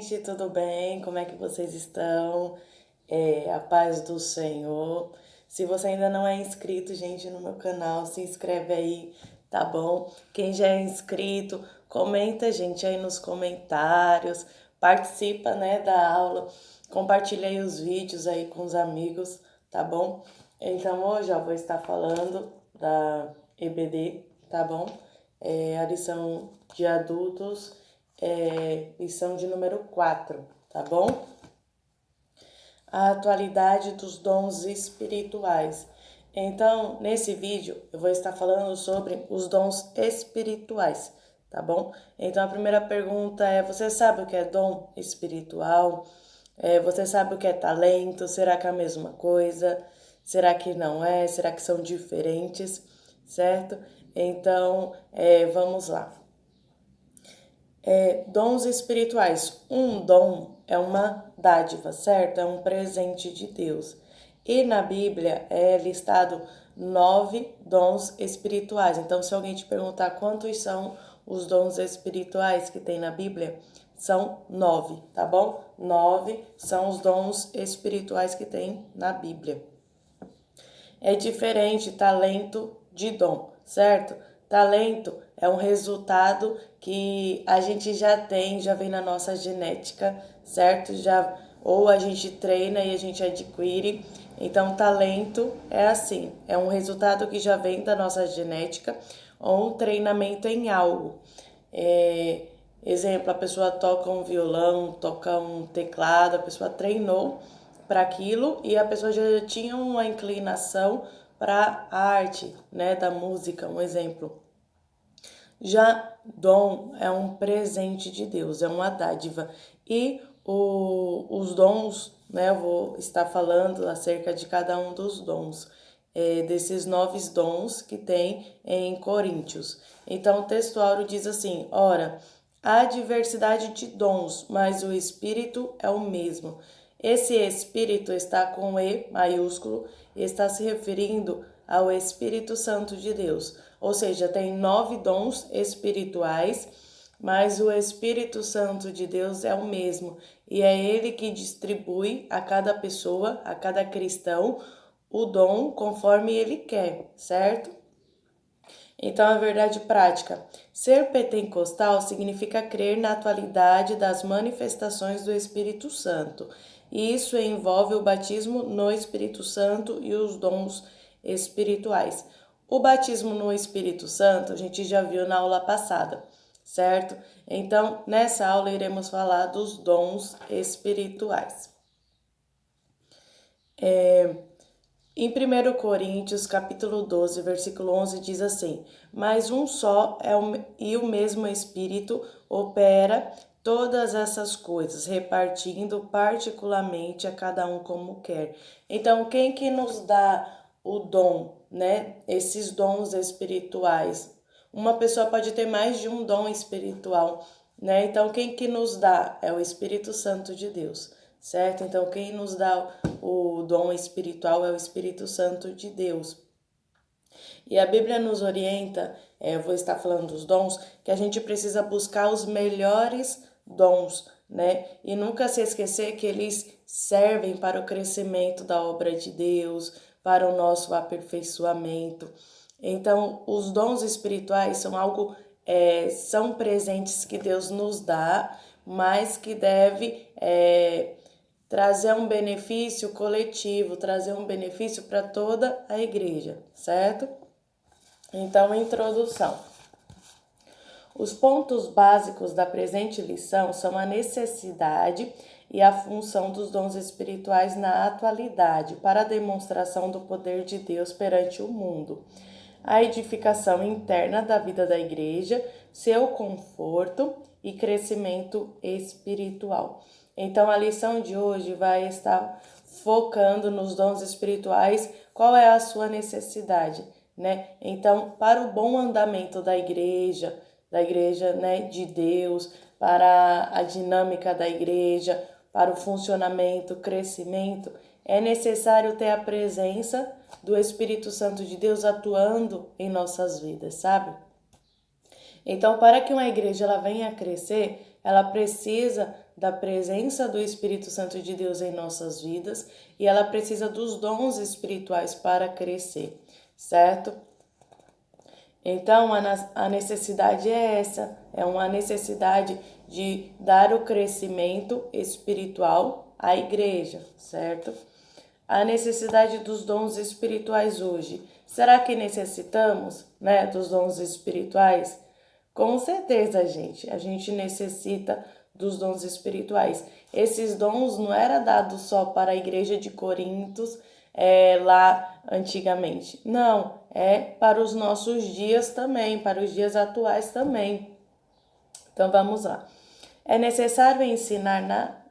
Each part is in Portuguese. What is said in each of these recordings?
gente, tudo bem? Como é que vocês estão? A paz do Senhor. Se você ainda não é inscrito, gente, no meu canal, se inscreve aí, tá bom? Quem já é inscrito, comenta, gente, aí nos comentários, participa, né, da aula, compartilha aí os vídeos aí com os amigos, tá bom? Então, hoje eu vou estar falando da EBD, tá bom? A lição de adultos, lição de número 4, tá bom? A atualidade dos dons espirituais. Então, nesse vídeo, eu vou estar falando sobre os dons espirituais, tá bom? Então, a primeira pergunta é: você sabe o que é dom espiritual? Você sabe o que é talento? Será que é a mesma coisa? Será que não é? Será que são diferentes? Certo? Então, vamos lá. Dons espirituais. Um dom é uma dádiva, certo? É um presente de Deus. E na Bíblia é listado 9 dons espirituais. Então, se alguém te perguntar quantos são os dons espirituais que tem na Bíblia, são 9, tá bom? 9 são os dons espirituais que tem na Bíblia. É diferente talento de dom, certo? Talento é um resultado que a gente já tem, já vem na nossa genética, certo? Ou a gente treina e a gente adquire. Então, talento é assim, é um resultado que já vem da nossa genética ou um treinamento em algo. Exemplo, a pessoa toca um violão, toca um teclado, a pessoa treinou para aquilo e a pessoa já tinha uma inclinação para a arte, né, da música, um exemplo. Já dom é um presente de Deus, é uma dádiva. E os dons, né, eu vou estar falando acerca de cada um dos dons, desses 9 dons que tem em Coríntios. Então, o textuário diz assim: ora, há diversidade de dons, mas o Espírito é o mesmo. Esse Espírito está com E maiúsculo e está se referindo ao Espírito Santo de Deus. Ou seja, tem 9 dons espirituais, mas o Espírito Santo de Deus é o mesmo. E é ele que distribui a cada pessoa, a cada cristão, o dom conforme ele quer, certo? Então, a verdade prática. Ser pentecostal significa crer na atualidade das manifestações do Espírito Santo. E isso envolve o batismo no Espírito Santo e os dons espirituais. O batismo no Espírito Santo a gente já viu na aula passada, certo? Então, nessa aula iremos falar dos dons espirituais. Em 1 Coríntios, capítulo 12, versículo 11, diz assim: mas um só e o mesmo Espírito opera todas essas coisas, repartindo particularmente a cada um como quer. Então, quem que nos dá o dom, né? Esses dons espirituais. Uma pessoa pode ter mais de um dom espiritual, né? Então, quem que nos dá? É o Espírito Santo de Deus, certo? Então, quem nos dá o dom espiritual é o Espírito Santo de Deus. E a Bíblia nos orienta, eu vou estar falando dos dons, que a gente precisa buscar os melhores dons, né? E nunca se esquecer que eles servem para o crescimento da obra de Deus, para o nosso aperfeiçoamento. Então, os dons espirituais são são presentes que Deus nos dá, mas que deve trazer um benefício coletivo, trazer um benefício para toda a igreja, certo? Então, introdução. Os pontos básicos da presente lição são a necessidade e a função dos dons espirituais na atualidade para a demonstração do poder de Deus perante o mundo, a edificação interna da vida da igreja, seu conforto e crescimento espiritual. Então, a lição de hoje vai estar focando nos dons espirituais, qual é a sua necessidade, né? Então, para o bom andamento da igreja, né, de Deus, para a dinâmica da igreja, para o funcionamento, crescimento, é necessário ter a presença do Espírito Santo de Deus atuando em nossas vidas, sabe? Então, para que uma igreja ela venha a crescer, ela precisa da presença do Espírito Santo de Deus em nossas vidas e ela precisa dos dons espirituais para crescer, certo? Então, a necessidade é essa, é uma necessidade de dar o crescimento espiritual à igreja, certo? A necessidade dos dons espirituais hoje. Será que necessitamos, né, dos dons espirituais? Com certeza, gente. A gente necessita dos dons espirituais. Esses dons não eram dados só para a igreja de Corintos, lá antigamente. Não, é para os nossos dias também, para os dias atuais também. Então vamos lá. É necessário ensinar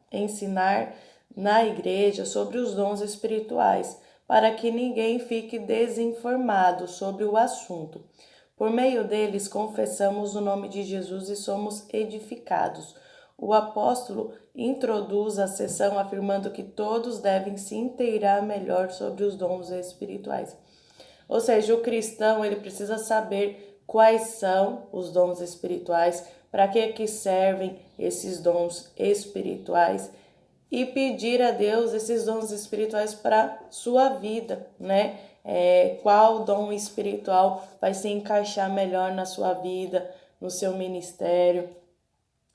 na igreja sobre os dons espirituais, para que ninguém fique desinformado sobre o assunto. Por meio deles, confessamos o nome de Jesus e somos edificados. O apóstolo introduz a sessão afirmando que todos devem se inteirar melhor sobre os dons espirituais. Ou seja, o cristão ele precisa saber quais são os dons espirituais, para que servem esses dons espirituais e pedir a Deus esses dons espirituais para sua vida, né? Qual dom espiritual vai se encaixar melhor na sua vida, no seu ministério,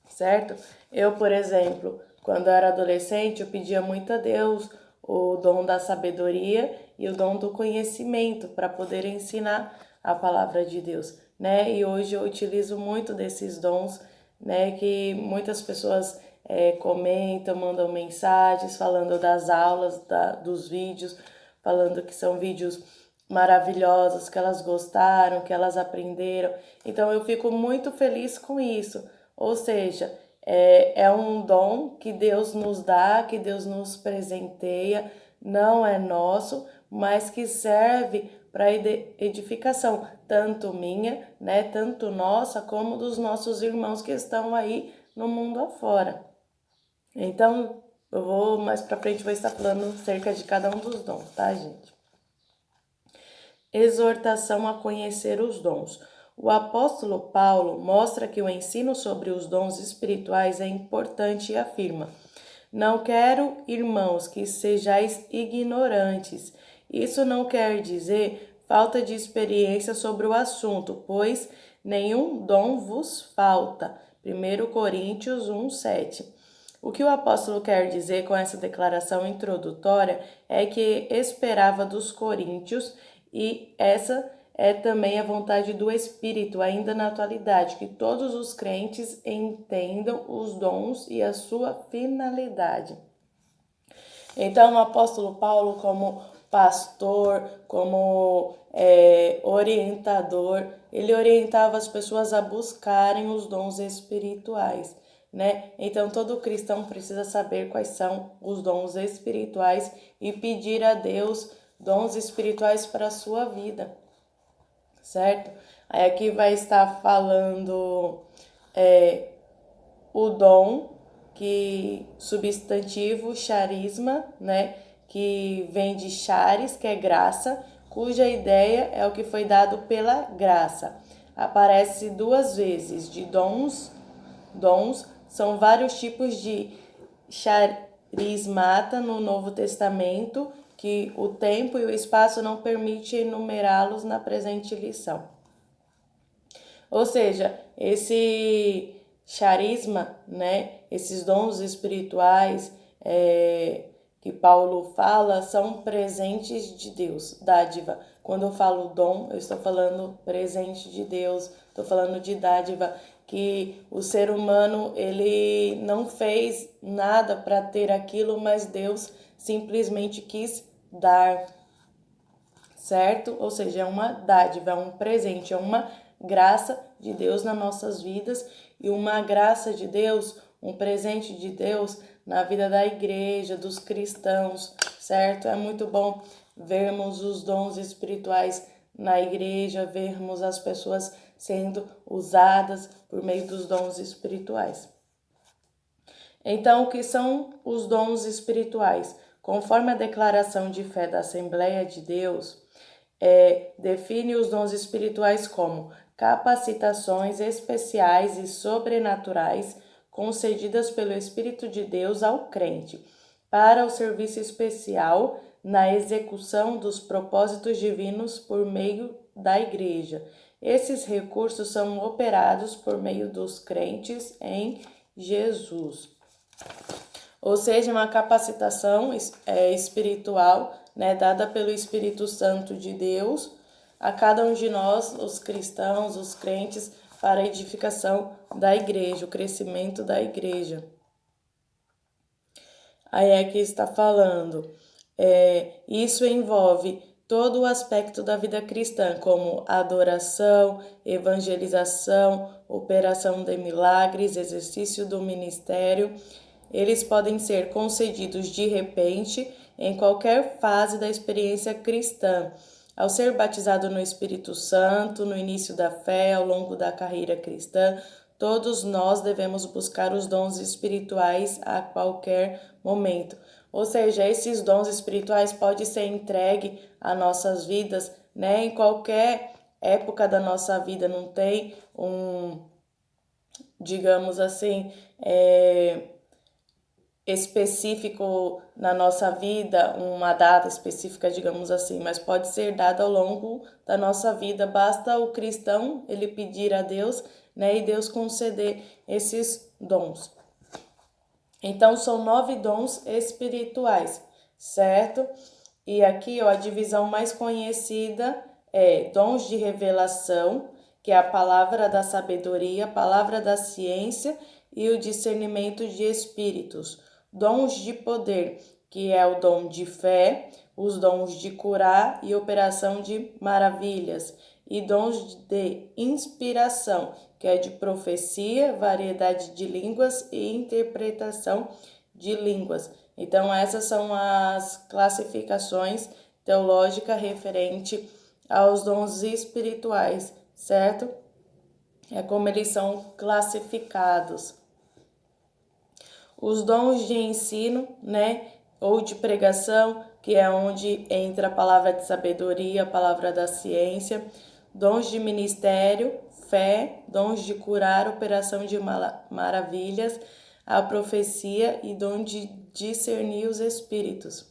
certo? Eu, por exemplo, quando eu era adolescente, eu pedia muito a Deus o dom da sabedoria e o dom do conhecimento para poder ensinar a palavra de Deus, né? E hoje eu utilizo muito desses dons, né? Que muitas pessoas comentam, mandam mensagens falando das aulas, dos vídeos, falando que são vídeos maravilhosos, que elas gostaram, que elas aprenderam. Então eu fico muito feliz com isso. Ou seja, é um dom que Deus nos dá, que Deus nos presenteia, não é nosso, mas que serve para edificação, tanto minha, né, tanto nossa, como dos nossos irmãos que estão aí no mundo afora. Então, eu vou mais para frente, vou estar falando acerca de cada um dos dons, tá, gente? Exortação a conhecer os dons. O apóstolo Paulo mostra que o ensino sobre os dons espirituais é importante e afirma: Não quero, irmãos, que sejais ignorantes. Isso não quer dizer falta de experiência sobre o assunto, pois nenhum dom vos falta. 1 Coríntios 1:7. O que o apóstolo quer dizer com essa declaração introdutória é que esperava dos coríntios, e essa é também a vontade do Espírito, ainda na atualidade, que todos os crentes entendam os dons e a sua finalidade. Então, o apóstolo Paulo, como pastor, como orientador, ele orientava as pessoas a buscarem os dons espirituais, né? Então, todo cristão precisa saber quais são os dons espirituais e pedir a Deus dons espirituais para a sua vida, certo? Aí aqui vai estar falando o dom, que substantivo charisma, né, que vem de charis, que é graça, cuja ideia é o que foi dado pela graça. Aparece duas vezes, de dons. Dons são vários tipos de charismata no Novo Testamento, que o tempo e o espaço não permitem enumerá-los na presente lição. Ou seja, esse charisma, né, esses dons espirituais que Paulo fala, são presentes de Deus, dádiva. Quando eu falo dom, eu estou falando presente de Deus, estou falando de dádiva, que o ser humano ele não fez nada para ter aquilo, mas Deus simplesmente quis dar, certo? Ou seja, é uma dádiva, é um presente, é uma graça de Deus nas nossas vidas e uma graça de Deus, um presente de Deus na vida da igreja, dos cristãos, certo? É muito bom vermos os dons espirituais na igreja, vermos as pessoas sendo usadas por meio dos dons espirituais. Então, o que são os dons espirituais? Conforme a declaração de fé da Assembleia de Deus, define os dons espirituais como capacitações especiais e sobrenaturais concedidas pelo Espírito de Deus ao crente, para o serviço especial na execução dos propósitos divinos por meio da Igreja. Esses recursos são operados por meio dos crentes em Jesus. Ou seja, uma capacitação espiritual, né, dada pelo Espírito Santo de Deus a cada um de nós, os cristãos, os crentes, para a edificação da igreja, o crescimento da igreja. Aí aqui está falando, isso envolve todo o aspecto da vida cristã, como adoração, evangelização, operação de milagres, exercício do ministério. Eles podem ser concedidos de repente, em qualquer fase da experiência cristã. Ao ser batizado no Espírito Santo, no início da fé, ao longo da carreira cristã, todos nós devemos buscar os dons espirituais a qualquer momento. Ou seja, esses dons espirituais podem ser entregues a nossas vidas, né? Em qualquer época da nossa vida, não tem digamos assim, específico na nossa vida, uma data específica, digamos assim, mas pode ser dada ao longo da nossa vida. Basta o cristão ele pedir a Deus, né, e Deus conceder esses dons. Então são 9 dons espirituais, certo? E aqui a divisão mais conhecida é dons de revelação, que é a palavra da sabedoria, a palavra da ciência e o discernimento de espíritos. Dons de poder, que é o dom de fé, os dons de curar e operação de maravilhas, e dons de inspiração, que é de profecia, variedade de línguas e interpretação de línguas. Então, essas são as classificações teológicas referente aos dons espirituais, certo? É como eles são classificados. Os dons de ensino, né, ou de pregação, que é onde entra a palavra de sabedoria, a palavra da ciência, dons de ministério, fé, dons de curar, operação de maravilhas, a profecia e dom de discernir os espíritos.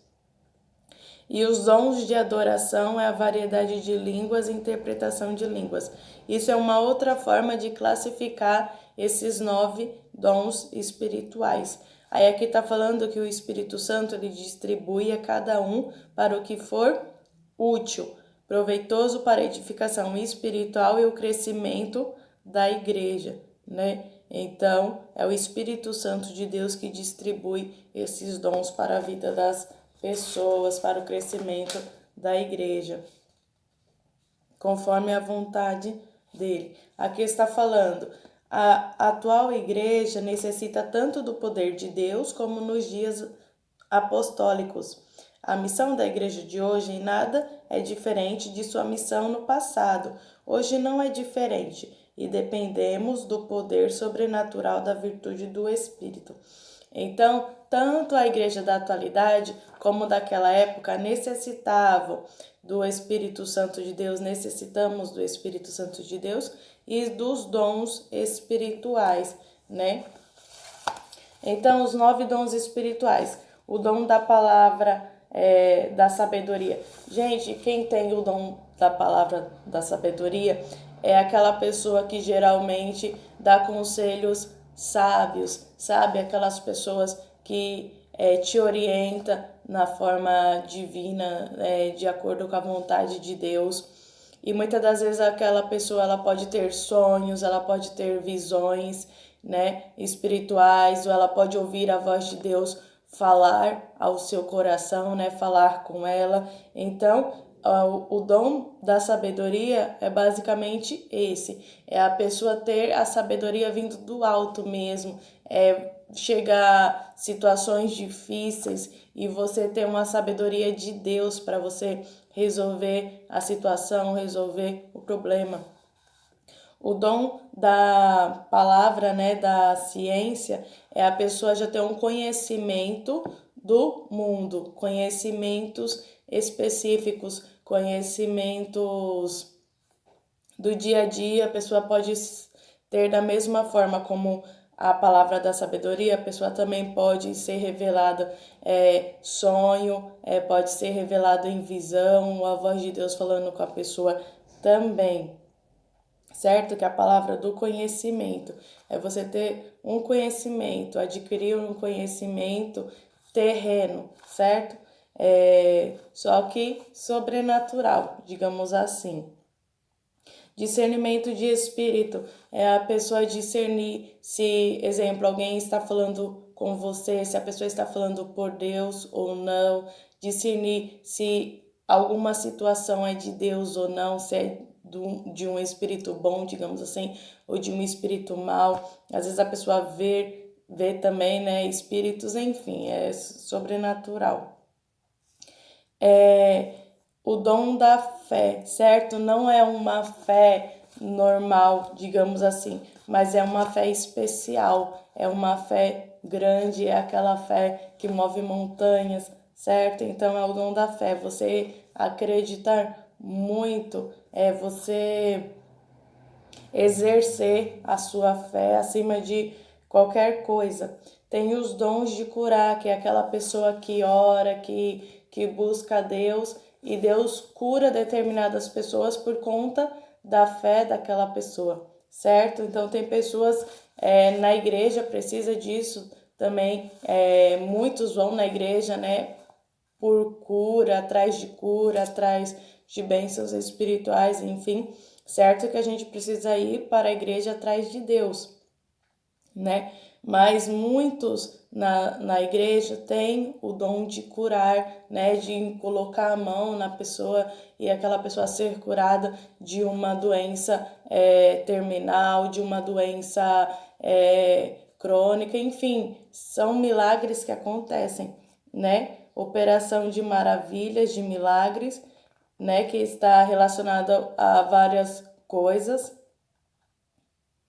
E os dons de adoração é a variedade de línguas e interpretação de línguas. Isso é uma outra forma de classificar esses 9 dons espirituais. Aí aqui está falando que o Espírito Santo ele distribui a cada um para o que for útil, proveitoso para a edificação espiritual e o crescimento da igreja, né? Então, é o Espírito Santo de Deus que distribui esses dons para a vida das pessoas, para o crescimento da igreja, conforme a vontade dele. Aqui está falando, a atual igreja necessita tanto do poder de Deus como nos dias apostólicos. A missão da igreja de hoje em nada é diferente de sua missão no passado. Hoje não é diferente e dependemos do poder sobrenatural da virtude do Espírito. Então, tanto a igreja da atualidade como daquela época necessitavam do Espírito Santo de Deus, necessitamos do Espírito Santo de Deus e dos dons espirituais, né? Então, os 9 dons espirituais, o dom da palavra da sabedoria. Gente, quem tem o dom da palavra da sabedoria é aquela pessoa que geralmente dá conselhos sábios, sabe? Aquelas pessoas que te orienta na forma divina, de acordo com a vontade de Deus. E muitas das vezes aquela pessoa ela pode ter sonhos, ela pode ter visões, né, espirituais, ou ela pode ouvir a voz de Deus falar ao seu coração, né, falar com ela. Então, o dom da sabedoria é basicamente esse, é a pessoa ter a sabedoria vindo do alto mesmo, chegar a situações difíceis e você ter uma sabedoria de Deus para você resolver a situação, resolver o problema. O dom da palavra, né, da ciência, é a pessoa já ter um conhecimento do mundo, conhecimentos específicos, conhecimentos do dia a dia. A pessoa pode ter da mesma forma como a palavra da sabedoria, a pessoa também pode ser revelada sonho, pode ser revelado em visão, a voz de Deus falando com a pessoa também, certo? Que a palavra do conhecimento é você ter um conhecimento, adquirir um conhecimento terreno, certo? Só que sobrenatural, digamos assim. Discernimento de espírito é a pessoa discernir se, exemplo, alguém está falando com você, se a pessoa está falando por Deus ou não, discernir se alguma situação é de Deus ou não, se é de um espírito bom, digamos assim, ou de um espírito mau. Às vezes a pessoa vê também, né, espíritos, enfim, é sobrenatural. O dom da fé, certo? Não é uma fé normal, digamos assim, mas é uma fé especial, é uma fé grande, é aquela fé que move montanhas, certo? Então é o dom da fé, você acreditar muito, é você exercer a sua fé acima de qualquer coisa. Tem os dons de curar, que é aquela pessoa que ora, que busca a Deus, e Deus cura determinadas pessoas por conta da fé daquela pessoa, certo? Então tem pessoas na igreja, precisa disso também, muitos vão na igreja, né, por cura, atrás de bênçãos espirituais, enfim, certo que a gente precisa ir para a igreja atrás de Deus, né? Mas muitos na igreja têm o dom de curar, né? De colocar a mão na pessoa e aquela pessoa ser curada de uma doença terminal, de uma doença crônica, enfim, são milagres que acontecem, né? Operação de maravilhas, de milagres, né? Que está relacionado a várias coisas,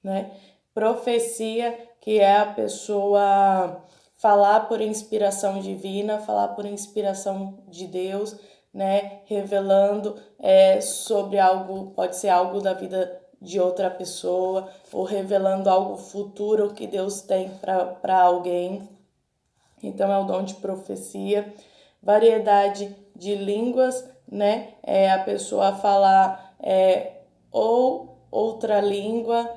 né? Profecia, que é a pessoa falar por inspiração divina, falar por inspiração de Deus, né? Revelando sobre algo, pode ser algo da vida de outra pessoa, ou revelando algo futuro que Deus tem para alguém. Então é o dom de profecia. Variedade de línguas, né? É a pessoa falar ou outra língua,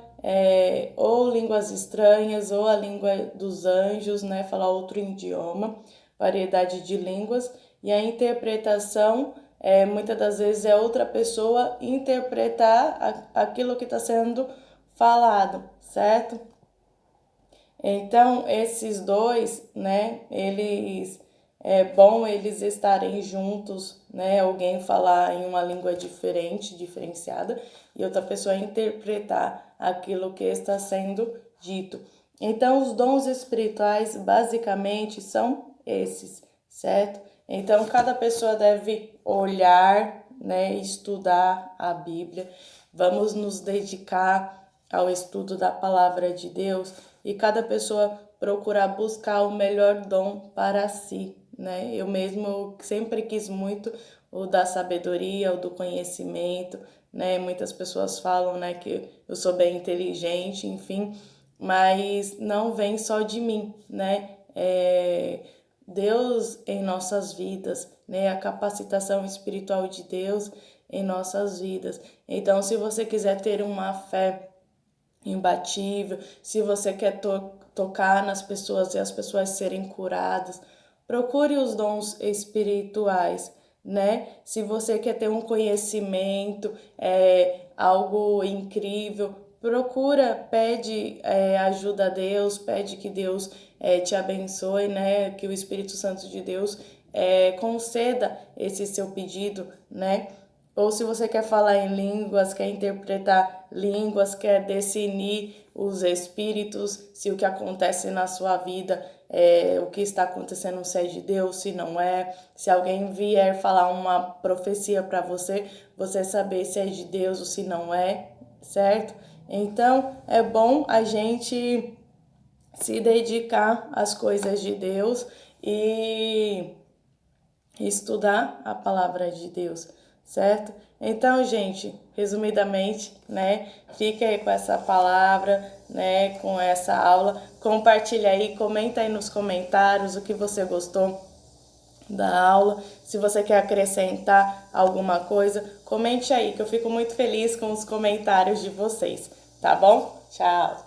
ou línguas estranhas, ou a língua dos anjos, né? Falar outro idioma, variedade de línguas. E a interpretação, muitas das vezes é outra pessoa interpretar aquilo que está sendo falado, certo? Então, esses dois, né, eles é bom eles estarem juntos, né? Alguém falar em uma língua diferente, diferenciada, e outra pessoa interpretar aquilo que está sendo dito. Então, os dons espirituais basicamente são esses, certo? Então, cada pessoa deve olhar, né, estudar a Bíblia. Vamos nos dedicar ao estudo da palavra de Deus e cada pessoa procurar buscar o melhor dom para si, né? Eu mesmo sempre quis muito o da sabedoria, o do conhecimento, né? Muitas pessoas falam, né, que eu sou bem inteligente, enfim, mas não vem só de mim, né? Deus em nossas vidas, né? A capacitação espiritual de Deus em nossas vidas. Então, se você quiser ter uma fé imbatível, se você quer tocar nas pessoas e as pessoas serem curadas, procure os dons espirituais, né? Se você quer ter um conhecimento, algo incrível, procura, pede ajuda a Deus, pede que Deus te abençoe, né? Que o Espírito Santo de Deus conceda esse seu pedido, né? Ou se você quer falar em línguas, quer interpretar línguas, quer definir os espíritos, se o que acontece na sua vida, o que está acontecendo, se é de Deus, se não é. Se alguém vier falar uma profecia para você, você saber se é de Deus ou se não é, certo? Então, é bom a gente se dedicar às coisas de Deus e estudar a palavra de Deus, certo? Então, gente, resumidamente, né, fica aí com essa palavra, né, com essa aula. Compartilha aí, comenta aí nos comentários o que você gostou da aula. Se você quer acrescentar alguma coisa, comente aí, que eu fico muito feliz com os comentários de vocês, tá bom? Tchau!